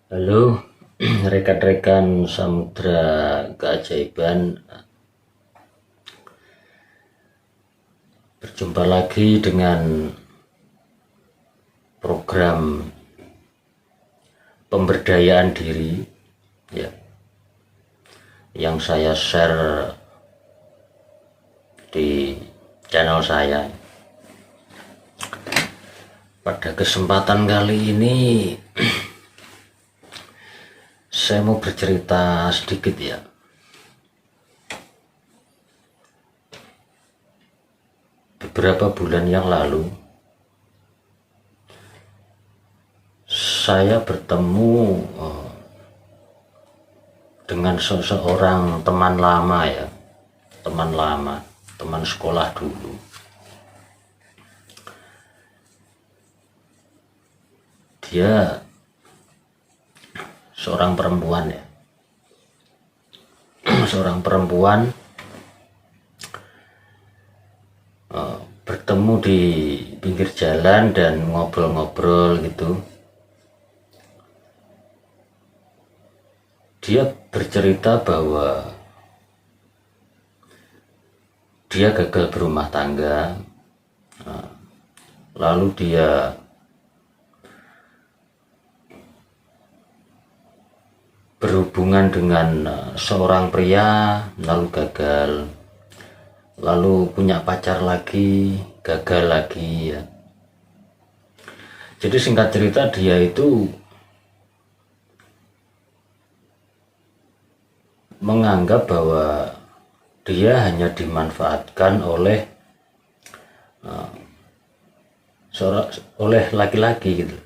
Halo, rekan-rekan Samudra Keajaiban. Berjumpa lagi dengan program pemberdayaan diri ya, yang saya share di channel saya. Pada kesempatan kali ini saya mau bercerita sedikit ya. Beberapa bulan yang lalu saya bertemu dengan seseorang teman lama ya, teman sekolah dulu. Dia seorang perempuan ya, seorang perempuan bertemu di pinggir jalan dan ngobrol-ngobrol gitu. Dia bercerita bahwa dia gagal berumah tangga, lalu dia berhubungan dengan seorang pria, lalu gagal, lalu punya pacar lagi, gagal lagi ya. Jadi singkat cerita, dia itu menganggap bahwa dia hanya dimanfaatkan oleh laki-laki gitu.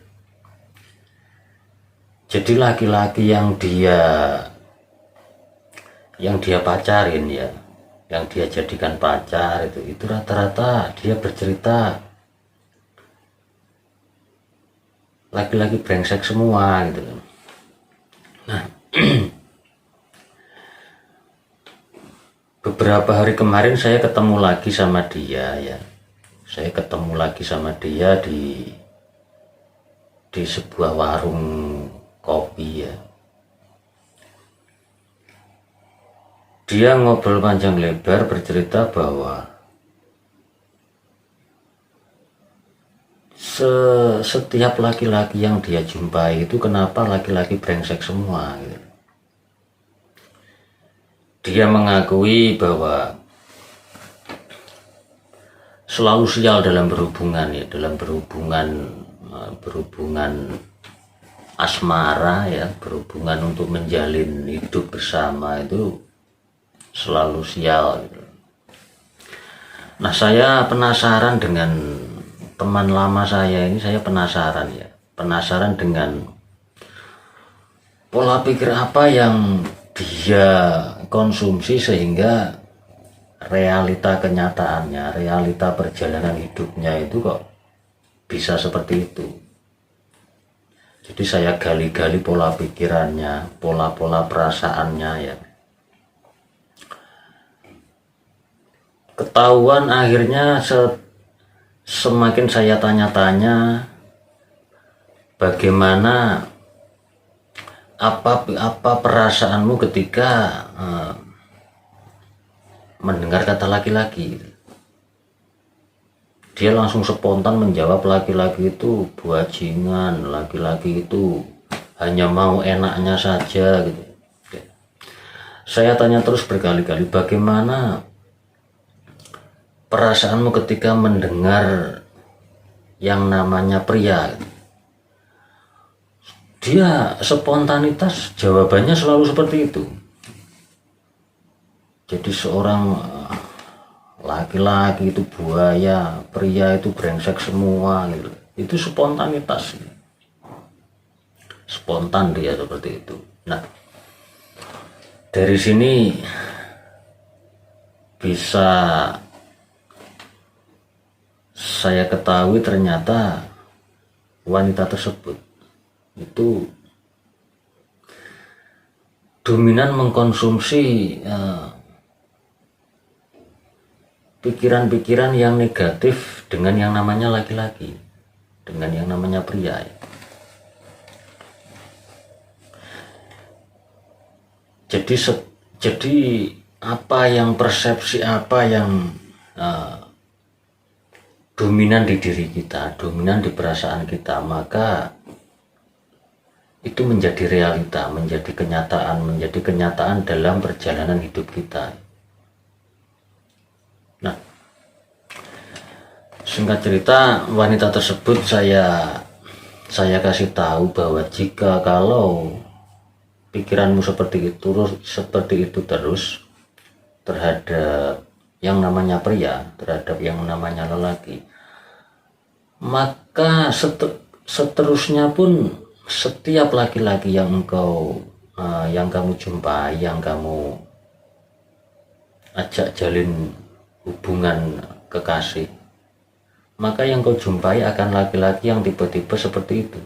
Jadi laki-laki yang dia pacarin ya, yang dia jadikan pacar itu rata-rata dia bercerita laki-laki brengsek semua gitu. Nah, beberapa hari kemarin saya ketemu lagi sama dia ya. Saya ketemu lagi sama dia di sebuah warung kopi ya. Dia ngobrol panjang lebar bercerita bahwa setiap laki-laki yang dia jumpai itu kenapa laki-laki brengsek semua gitu. Dia mengakui bahwa selalu sial dalam berhubungan ya, dalam berhubungan asmara ya, berhubungan untuk menjalin hidup bersama itu selalu sial gitu. Nah, saya penasaran dengan teman lama saya ini, saya penasaran dengan pola pikir apa yang dia konsumsi sehingga realita kenyataannya, realita perjalanan hidupnya itu kok bisa seperti itu. Jadi saya gali-gali pola pikirannya, pola-pola perasaannya ya. Ketahuan akhirnya semakin saya tanya-tanya bagaimana apa perasaanmu ketika mendengar kata laki-laki. Dia langsung spontan menjawab laki-laki itu bajingan, laki-laki itu hanya mau enaknya saja gitu. Saya tanya terus berkali-kali, bagaimana perasaanmu ketika mendengar yang namanya pria? Dia spontanitas jawabannya selalu seperti itu. Jadi seorang laki-laki itu buaya, pria itu brengsek semua gitu. Itu spontanitas. Spontan dia seperti itu. Nah, dari sini bisa saya ketahui ternyata wanita tersebut itu dominan mengkonsumsi pikiran-pikiran yang negatif dengan yang namanya laki-laki, dengan yang namanya pria. Jadi apa yang persepsi apa yang dominan di diri kita, dominan di perasaan kita, maka itu menjadi realita, menjadi kenyataan dalam perjalanan hidup kita. Nah, singkat cerita, wanita tersebut saya kasih tahu bahwa jika kalau pikiranmu seperti itu terus terhadap yang namanya pria, terhadap yang namanya lelaki, maka seterusnya pun setiap laki-laki yang kamu jumpai, yang kamu ajak jalin hubungan kekasih, maka yang kau jumpai akan laki-laki yang tipe-tipe seperti itu.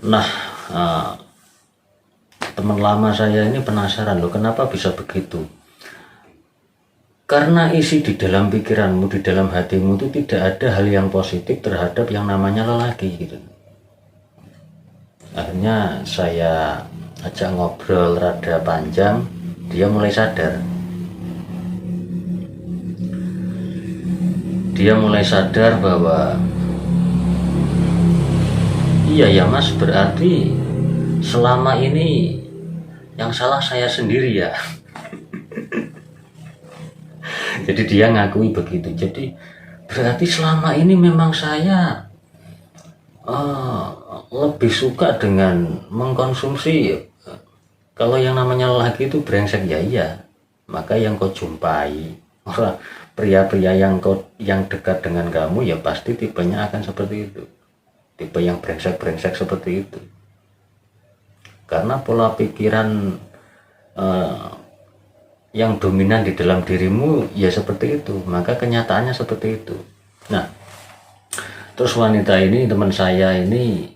Nah, teman lama saya ini penasaran loh, kenapa bisa begitu? Karena isi di dalam pikiranmu, di dalam hatimu itu tidak ada hal yang positif terhadap yang namanya lelaki gitu. Akhirnya saya ajak ngobrol rada panjang, dia mulai sadar. Dia mulai sadar bahwa iya ya mas, berarti selama ini yang salah saya sendiri ya. Jadi dia ngakui begitu. Jadi berarti selama ini memang saya lebih suka dengan mengkonsumsi. Kalau yang namanya lelaki itu brengsek ya iya. Maka yang kau jumpai pria-pria yang dekat dengan kamu ya pasti tipenya akan seperti itu. Tipe yang brengsek seperti itu. Karena pola pikiran yang dominan di dalam dirimu ya seperti itu, maka kenyataannya seperti itu. Nah, terus wanita ini, teman saya ini,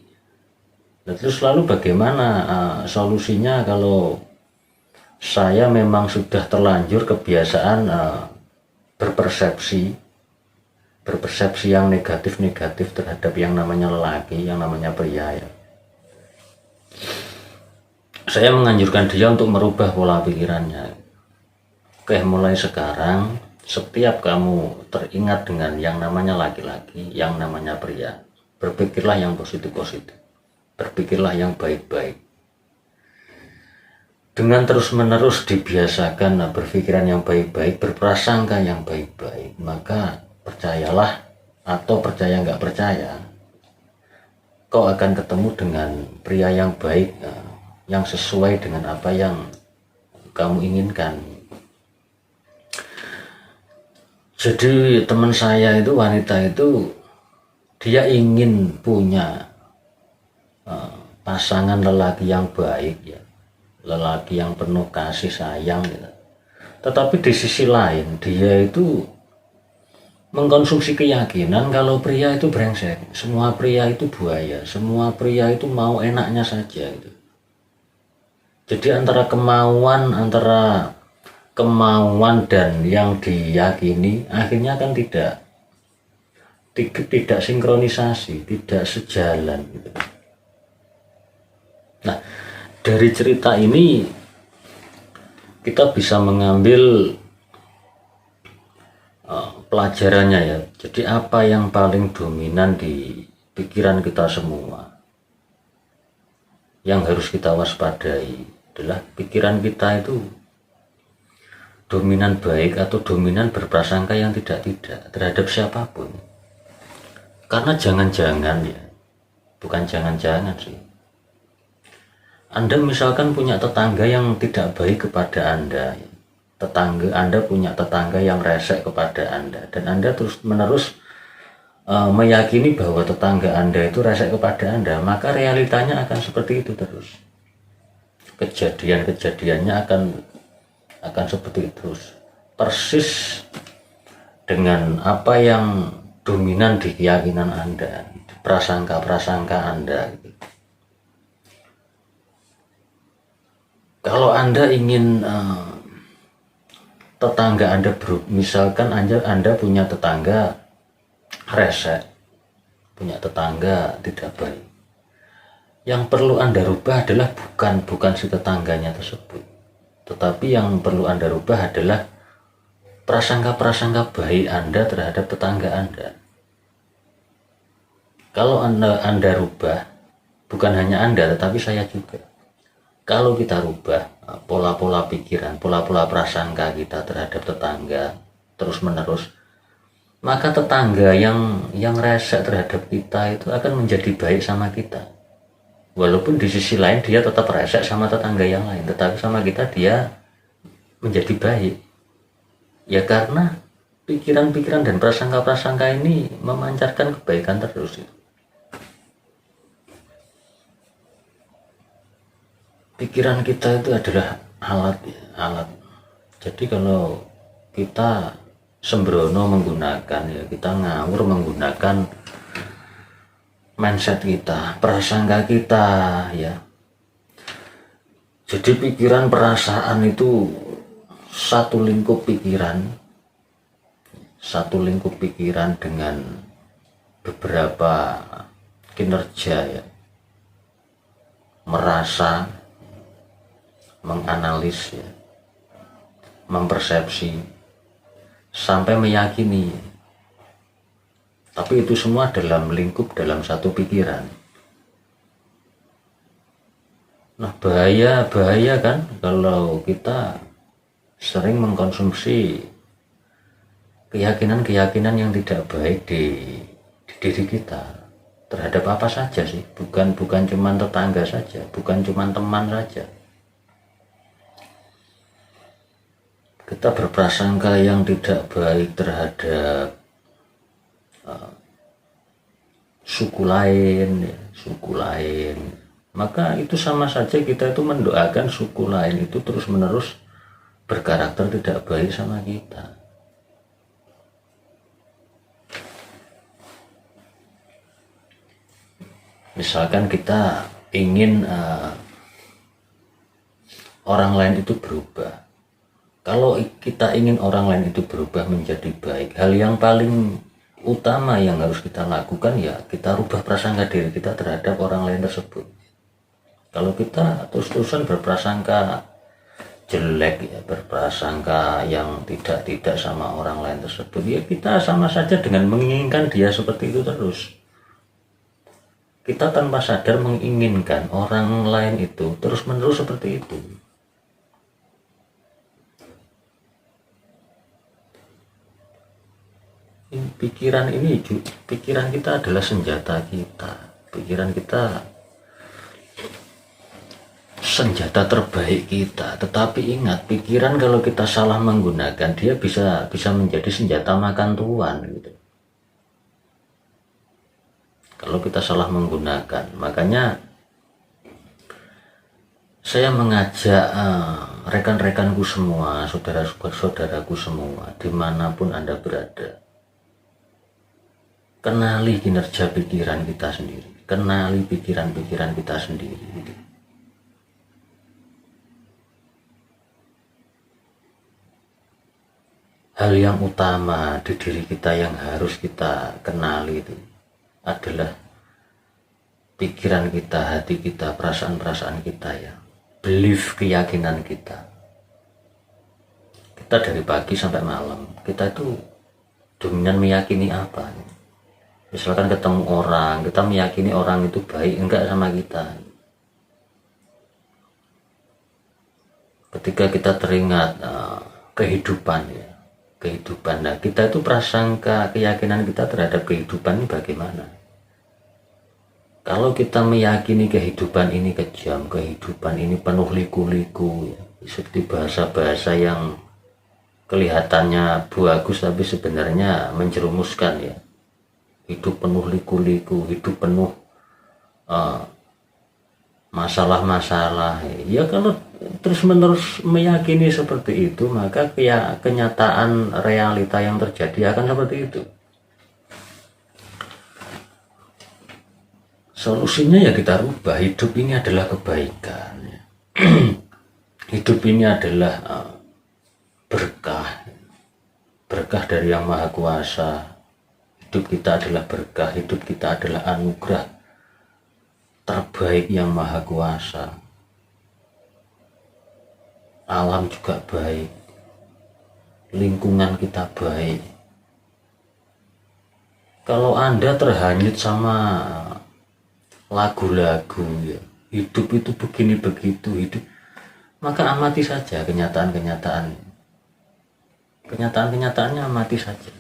terus lalu bagaimana solusinya kalau saya memang sudah terlanjur kebiasaan berpersepsi yang negatif terhadap yang namanya lelaki, yang namanya pria ya. Saya menganjurkan dia untuk merubah pola pikirannya. Oke, mulai sekarang setiap kamu teringat dengan yang namanya laki-laki, yang namanya pria, berpikirlah yang positif-positif, berpikirlah yang baik-baik. Dengan terus-menerus dibiasakan berpikiran yang baik-baik, berprasangka yang baik-baik, maka percayalah atau percaya nggak percaya, kau akan ketemu dengan pria yang baik, yang sesuai dengan apa yang kamu inginkan. Jadi teman saya itu, wanita itu, dia ingin punya pasangan lelaki yang baik ya, lelaki yang penuh kasih sayang gitu. Tetapi di sisi lain dia itu mengkonsumsi keyakinan kalau pria itu brengsek, semua pria itu buaya, semua pria itu mau enaknya saja gitu. Jadi antara kemauan dan yang diyakini akhirnya kan tidak sinkronisasi, tidak sejalan gitu. Nah, dari cerita ini kita bisa mengambil pelajarannya ya. Jadi apa yang paling dominan di pikiran kita semua, yang harus kita waspadai adalah pikiran kita itu dominan baik atau dominan berprasangka yang tidak terhadap siapapun. Karena jangan-jangan ya, bukan jangan-jangan sih, Anda misalkan punya tetangga yang tidak baik kepada Anda, Anda punya tetangga yang resek kepada Anda, dan Anda terus menerus meyakini bahwa tetangga Anda itu resek kepada Anda, maka realitanya akan seperti itu terus. Kejadiannya akan seperti itu persis dengan apa yang dominan di keyakinan Anda, di prasangka Anda gitu. Kalau Anda ingin tetangga Anda misalkan Anda punya tetangga resek, punya tetangga tidak baik, Yang perlu Anda rubah adalah bukan si tetangganya tersebut, tetapi yang perlu Anda rubah adalah prasangka-prasangka baik Anda terhadap tetangga Anda. Kalau Anda rubah, bukan hanya Anda tetapi saya juga. Kalau kita rubah pola-pola pikiran, pola-pola prasangka kita terhadap tetangga terus menerus, maka tetangga yang resek terhadap kita itu akan menjadi baik sama kita. Walaupun di sisi lain dia tetap resek sama tetangga yang lain, tetapi sama kita dia menjadi baik. Ya karena pikiran-pikiran dan prasangka-prasangka ini memancarkan kebaikan terus. Pikiran kita itu adalah alat. Jadi kalau kita sembrono menggunakan, ya kita ngawur menggunakan mindset kita, prasangka kita, ya. Jadi pikiran perasaan itu satu lingkup pikiran dengan beberapa kinerja, ya. Merasa, menganalisis, ya, mempersepsi, sampai meyakini. Tapi itu semua dalam lingkup, dalam satu pikiran. Nah bahaya kan kalau kita sering mengkonsumsi keyakinan yang tidak baik di diri kita terhadap apa saja sih, bukan cuma tetangga saja, bukan cuma teman saja. Kita berprasangka yang tidak baik terhadap suku lain, maka itu sama saja kita itu mendoakan suku lain itu terus menerus berkarakter tidak baik sama kita. Misalkan kita ingin orang lain itu berubah. Kalau kita ingin orang lain itu berubah menjadi baik, hal yang paling utama yang harus kita lakukan ya kita rubah prasangka diri kita terhadap orang lain tersebut. Kalau kita terus-terusan berprasangka jelek, ya berprasangka yang tidak sama orang lain tersebut, ya kita sama saja dengan menginginkan dia seperti itu terus. Kita tanpa sadar menginginkan orang lain itu terus-menerus seperti itu. Pikiran kita adalah senjata kita. Pikiran kita senjata terbaik kita. Tetapi ingat, pikiran kalau kita salah menggunakan, dia bisa menjadi senjata makan tuan gitu. Kalau kita salah menggunakan, makanya saya mengajak rekan-rekanku semua, saudara-saudaraku semua, dimanapun Anda berada, kenali kinerja pikiran kita sendiri, kenali pikiran-pikiran kita sendiri. Hal yang utama di diri kita yang harus kita kenali itu adalah pikiran kita, hati kita, perasaan-perasaan kita, ya. Belief, keyakinan kita. Kita dari pagi sampai malam, kita itu dominan meyakini apa? Misalkan ketemu orang, kita meyakini orang itu baik enggak sama kita. Ketika kita teringat kehidupan, ya, kehidupan. Nah, kita itu prasangka keyakinan kita terhadap kehidupan ini bagaimana? Kalau kita meyakini kehidupan ini kejam, kehidupan ini penuh liku-liku, ya, seperti bahasa-bahasa yang kelihatannya bagus tapi sebenarnya menjerumuskan, ya. Hidup penuh liku-liku, hidup penuh masalah-masalah. Ya kalau terus-menerus meyakini seperti itu, maka kenyataan realita yang terjadi akan seperti itu. Solusinya ya kita rubah. Hidup ini adalah kebaikan. Hidup ini adalah berkah dari Yang Maha Kuasa. Hidup kita adalah berkah, hidup kita adalah anugerah terbaik baik yang maha kuasa, alam juga baik, lingkungan kita baik. Kalau Anda terhanyut sama lagu-lagu ya, hidup itu begini begitu hidup, maka amati saja kenyataannya amati saja.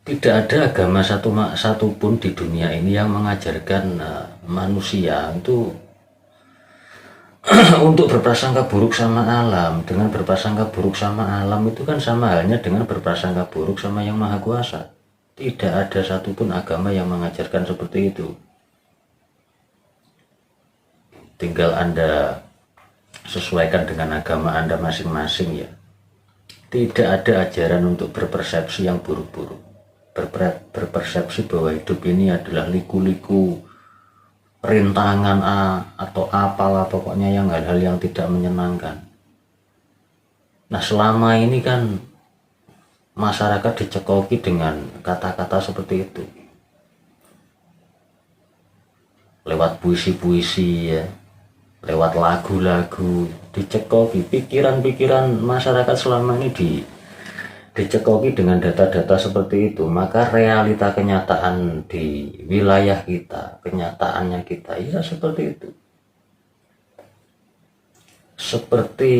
Tidak ada agama satupun di dunia ini yang mengajarkan manusia itu untuk berprasangka buruk sama alam. Dengan berprasangka buruk sama alam itu kan sama halnya dengan berprasangka buruk sama yang maha kuasa. Tidak ada satupun agama yang mengajarkan seperti itu. Tinggal Anda sesuaikan dengan agama Anda masing-masing ya. Tidak ada ajaran untuk berpersepsi yang buruk-buruk. Berpersepsi bahwa hidup ini adalah liku-liku, rintangan atau apalah pokoknya yang hal-hal yang tidak menyenangkan. Nah selama ini kan masyarakat dicekoki dengan kata-kata seperti itu lewat puisi-puisi ya, lewat lagu-lagu, dicekoki pikiran-pikiran masyarakat selama ini dicekoki dengan data-data seperti itu. Maka realita kenyataan di wilayah kita, kenyataannya kita ya seperti itu. Seperti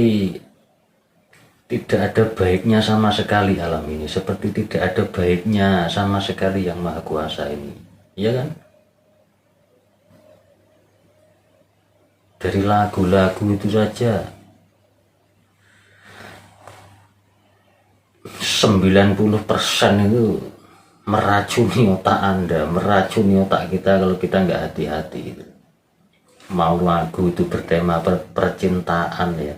tidak ada baiknya sama sekali alam ini, seperti tidak ada baiknya sama sekali yang maha kuasa ini, iya kan? Dari lagu-lagu itu saja 90% itu meracuni otak Anda, meracuni otak kita kalau kita nggak hati-hati. Mau lagu itu bertema percintaan ya,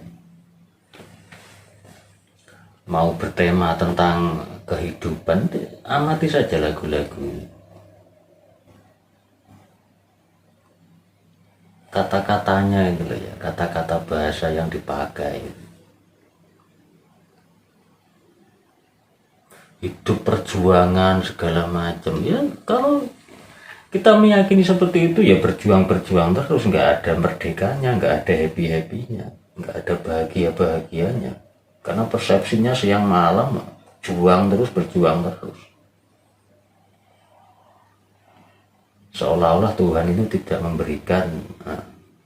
mau bertema tentang kehidupan, amati saja lagu-lagu. Kata-katanya itu loh ya, kata-kata bahasa yang dipakai. Hidup perjuangan segala macam ya, kalau kita meyakini seperti itu ya berjuang terus, nggak ada merdekanya, nggak ada happy-happynya, nggak ada bahagia-bahagianya, karena persepsinya siang malam berjuang terus, seolah-olah Tuhan itu tidak memberikan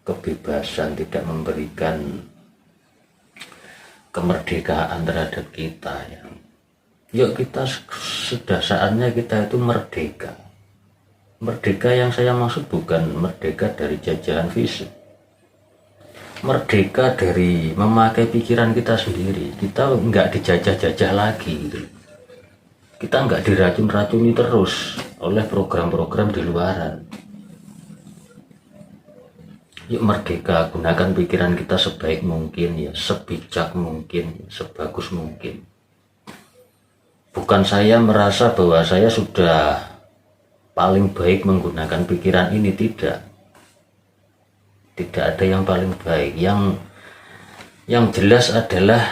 kebebasan, tidak memberikan kemerdekaan terhadap kita ya. Yuk kita sudah saatnya kita itu merdeka. Merdeka yang saya maksud bukan merdeka dari jajahan fisik, merdeka dari memakai pikiran kita sendiri. Kita nggak dijajah-jajah lagi gitu. Kita nggak diracun-racuni terus oleh program-program di luaran. Yuk merdeka, gunakan pikiran kita sebaik mungkin ya, sebijak mungkin, sebagus mungkin. Bukan saya merasa bahwa saya sudah paling baik menggunakan pikiran ini, tidak ada yang paling baik. Yang jelas adalah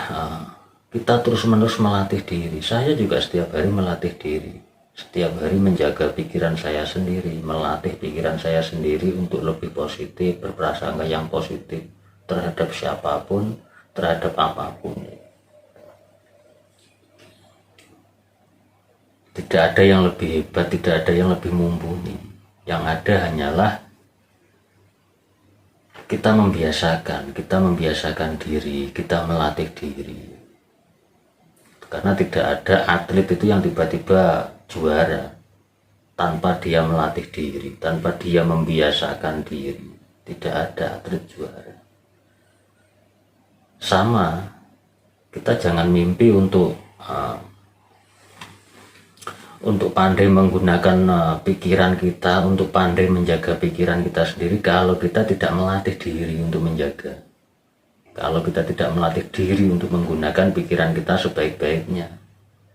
kita terus-menerus melatih diri. Saya juga setiap hari melatih diri, setiap hari menjaga pikiran saya sendiri, melatih pikiran saya sendiri untuk lebih positif, berprasangka yang positif terhadap siapapun, terhadap apapun. Tidak ada yang lebih hebat, tidak ada yang lebih mumpuni. Yang ada hanyalah kita membiasakan diri, kita melatih diri. Karena tidak ada atlet itu yang tiba-tiba juara tanpa dia melatih diri, tanpa dia membiasakan diri. Tidak ada atlet juara. Sama, kita jangan mimpi untuk pandai menggunakan pikiran kita, untuk pandai menjaga pikiran kita sendiri kalau kita tidak melatih diri untuk menjaga, kalau kita tidak melatih diri untuk menggunakan pikiran kita sebaik-baiknya.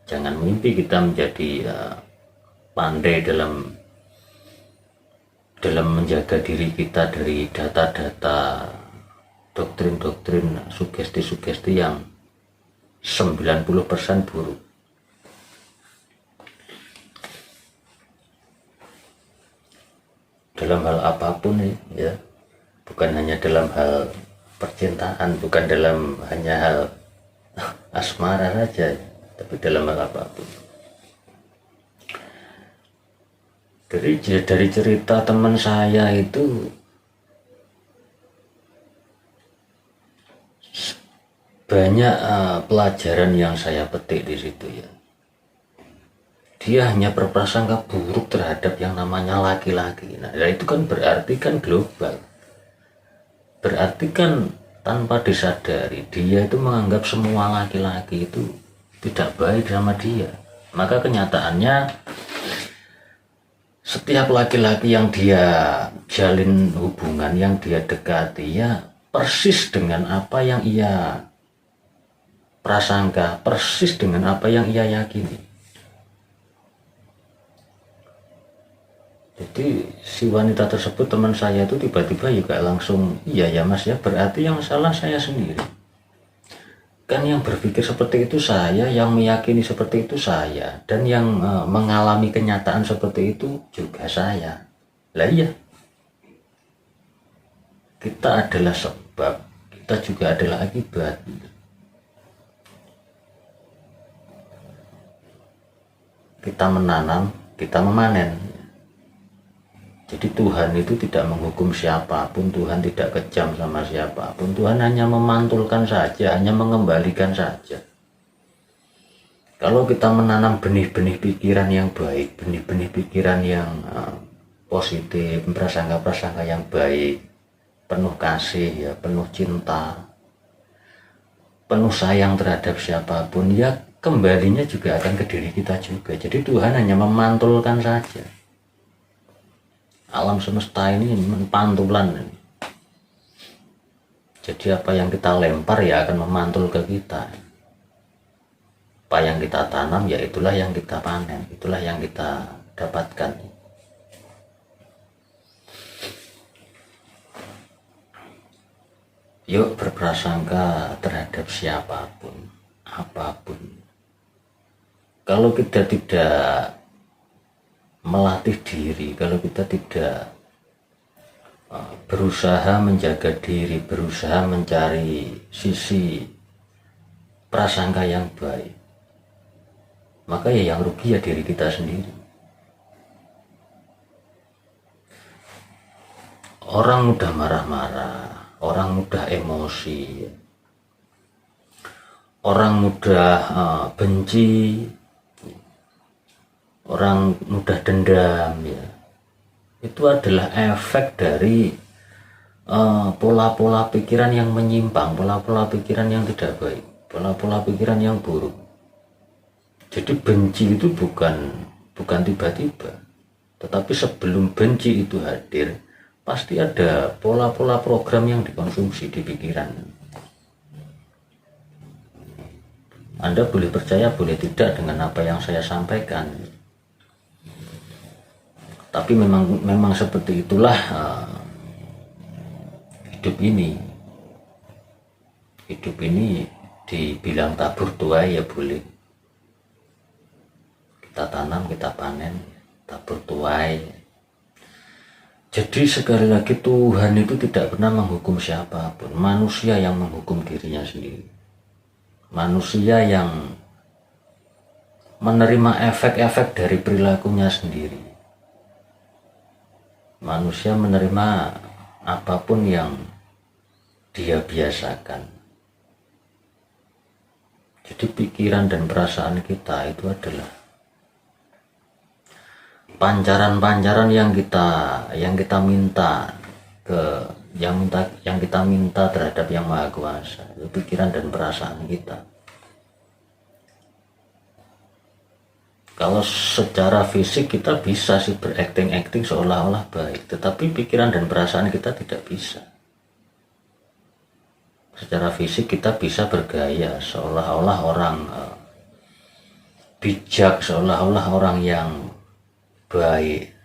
Jangan mimpi kita menjadi pandai dalam menjaga diri kita dari data-data, doktrin-doktrin, sugesti-sugesti yang 90% buruk. dalam hal apapun ya, bukan hanya dalam hal percintaan, bukan dalam hanya hal asmara saja, tapi dalam hal apapun. Dari cerita teman saya itu banyak pelajaran yang saya petik di situ ya. Dia hanya berprasangka buruk terhadap yang namanya laki-laki. Nah, itu kan berarti kan global. Berarti kan tanpa disadari dia itu menganggap semua laki-laki itu tidak baik sama dia. Maka kenyataannya setiap laki-laki yang dia jalin hubungan, yang dia dekati ya persis dengan apa yang ia prasangka, persis dengan apa yang ia yakini. Jadi si wanita tersebut, teman saya itu tiba-tiba juga langsung, iya ya mas ya, berarti yang salah saya sendiri. Kan yang berpikir seperti itu saya, yang meyakini seperti itu saya, dan yang mengalami kenyataan seperti itu juga saya. Lah iya, kita adalah sebab, kita juga adalah akibat. Kita menanam, kita memanen. Jadi Tuhan itu tidak menghukum siapapun, Tuhan tidak kejam sama siapapun, Tuhan hanya memantulkan saja, hanya mengembalikan saja. Kalau kita menanam benih-benih pikiran yang baik, benih-benih pikiran yang positif, prasangka-prasangka yang baik, penuh kasih ya, penuh cinta, penuh sayang terhadap siapapun, ya kembalinya juga akan ke diri kita juga. Jadi Tuhan hanya memantulkan saja. Alam semesta ini pantulan. Jadi apa yang kita lempar ya akan memantul ke kita. Apa yang kita tanam ya itulah yang kita panen, itulah yang kita dapatkan. Yuk berprasangka terhadap siapapun, apapun. Kalau kita tidak melatih diri, kalau kita tidak berusaha menjaga diri, berusaha mencari sisi prasangka yang baik, maka ya yang rugi ya diri kita sendiri. Orang mudah marah-marah, orang mudah emosi, orang mudah benci, orang mudah dendam ya. Itu adalah efek dari pola-pola pikiran yang menyimpang, pola-pola pikiran yang tidak baik, pola-pola pikiran yang buruk. Jadi benci itu bukan tiba-tiba, tetapi sebelum benci itu hadir, pasti ada pola-pola program yang dikonsumsi di pikiran. Anda boleh percaya, boleh tidak dengan apa yang saya sampaikan. Tapi memang seperti itulah hidup ini. Hidup ini dibilang tabur tuai ya boleh. Kita tanam, kita panen, tabur tuai. Jadi sekali lagi Tuhan itu tidak pernah menghukum siapapun. Manusia yang menghukum dirinya sendiri. Manusia yang menerima efek-efek dari perilakunya sendiri. Manusia menerima apapun yang dia biasakan. Jadi pikiran dan perasaan kita itu adalah pancaran-pancaran yang kita minta yang kita minta terhadap Yang Maha Kuasa. Itu pikiran dan perasaan kita. Kalau secara fisik kita bisa sih berakting-akting seolah-olah baik, tetapi pikiran dan perasaan kita tidak bisa. Secara fisik kita bisa bergaya seolah-olah orang bijak, seolah-olah orang yang baik.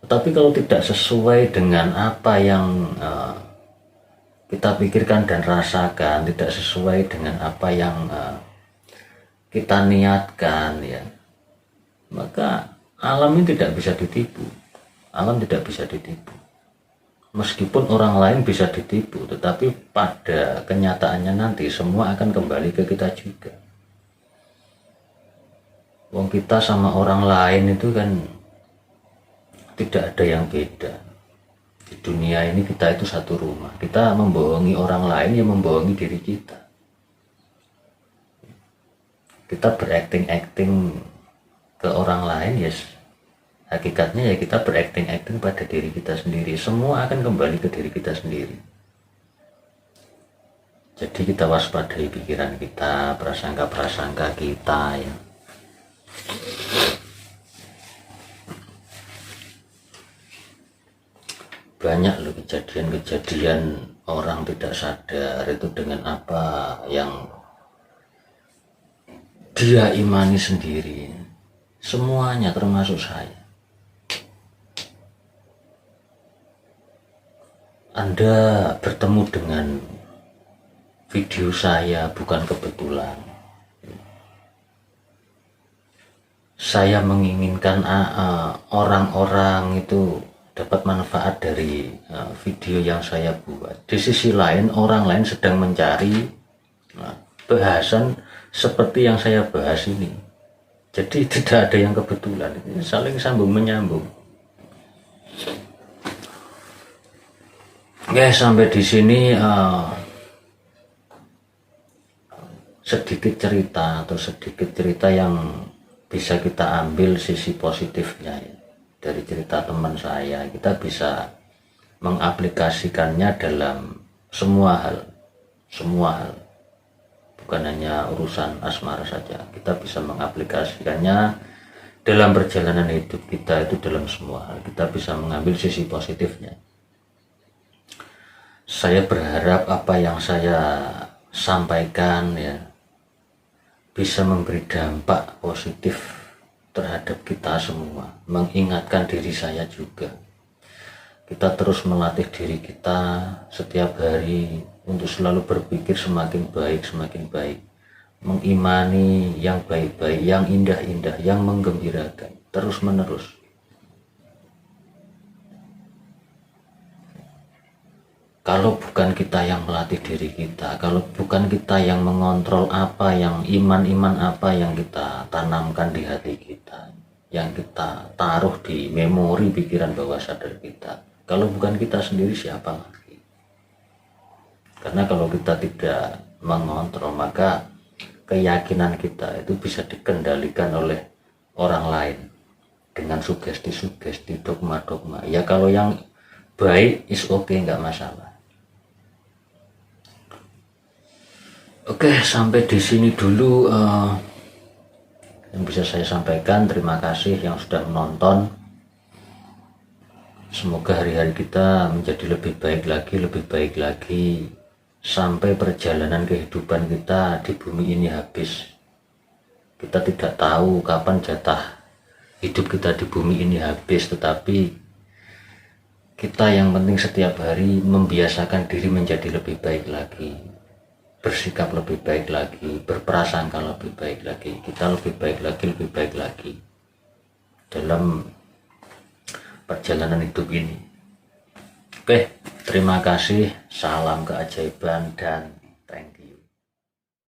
Tetapi kalau tidak sesuai dengan apa yang kita pikirkan dan rasakan, tidak sesuai dengan apa yang kita niatkan ya, maka alam ini tidak bisa ditipu. Alam tidak bisa ditipu. Meskipun orang lain bisa ditipu, tetapi pada kenyataannya nanti semua akan kembali ke kita juga. Wong kita sama orang lain itu kan tidak ada yang beda. Di dunia ini kita itu satu rumah. Kita membohongi orang lain yang membohongi diri kita. Kita berakting-akting ke orang lain, yes. Hakikatnya ya kita berakting-akting pada diri kita sendiri. Semua akan kembali ke diri kita sendiri. Jadi kita waspadai pikiran kita, prasangka-prasangka kita ya. Banyak loh kejadian-kejadian orang tidak sadar itu dengan apa yang dia imani sendiri. Semuanya termasuk saya. Anda bertemu dengan video saya bukan kebetulan. Saya menginginkan orang-orang itu dapat manfaat dari video yang saya buat. Di sisi lain, orang lain sedang mencari bahasan seperti yang saya bahas ini. Jadi tidak ada yang kebetulan, ini saling sambung menyambung. Oke, sampai di sini sedikit cerita yang bisa kita ambil sisi positifnya ya. Dari cerita teman saya, kita bisa mengaplikasikannya dalam semua hal, bukan hanya urusan asmara saja. Kita bisa mengaplikasikannya dalam perjalanan hidup kita itu, dalam semua hal kita bisa mengambil sisi positifnya. Saya berharap apa yang saya sampaikan ya bisa memberi dampak positif terhadap kita semua, mengingatkan diri saya juga. Kita terus melatih diri kita setiap hari untuk selalu berpikir semakin baik, mengimani yang baik-baik, yang indah-indah, yang menggembirakan, terus menerus. Kalau bukan kita yang melatih diri kita, kalau bukan kita yang mengontrol apa yang iman-iman apa yang kita tanamkan di hati kita, yang kita taruh di memori pikiran bawah sadar kita, kalau bukan kita sendiri siapa lagi? Karena kalau kita tidak mengontrol, maka keyakinan kita itu bisa dikendalikan oleh orang lain dengan sugesti-sugesti, dogma-dogma. Ya kalau yang baik is okay, nggak masalah. Oke, sampai di sini dulu yang bisa saya sampaikan. Terima kasih yang sudah menonton. Semoga hari-hari kita menjadi lebih baik lagi sampai perjalanan kehidupan kita di bumi ini habis. Kita tidak tahu kapan jatah hidup kita di bumi ini habis, tetapi kita yang penting setiap hari membiasakan diri menjadi lebih baik lagi, bersikap lebih baik lagi, berprasangka lebih baik lagi, kita lebih baik lagi dalam perjalanan hidup ini. Oke, terima kasih, salam keajaiban dan